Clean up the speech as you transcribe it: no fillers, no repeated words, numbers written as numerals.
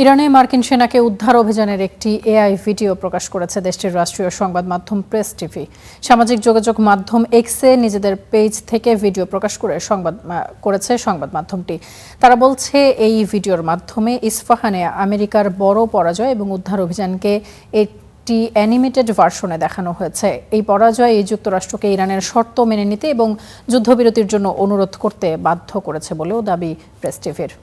ইরানে মার্কিন সেনাকে উদ্ধার অভিযানের একটি এআই ভিডিও প্রকাশ করেছে দেশটির রাষ্ট্রীয় সংবাদ মাধ্যম প্রেস টিভি। সামাজিক যোগাযোগ মাধ্যম এক্সে নিজেদের পেজ থেকে ভিডিও প্রকাশ করেছে সংবাদ মাধ্যমটি। তারা বলছে এই ভিডিওর মাধ্যমে ইস্পাহানে আমেরিকার বড় পরাজয় এবং উদ্ধার অভিযানকে একটি অ্যানিমেটেড ভার্সনে দেখানো হয়েছে। এই পরাজয় যুক্তরাষ্ট্রকে ইরানের শর্ত মেনে নিতে এবং যুদ্ধবিরতির জন্য অনুরোধ করতে বাধ্য করেছে বলেও দাবি প্রেস টিভির।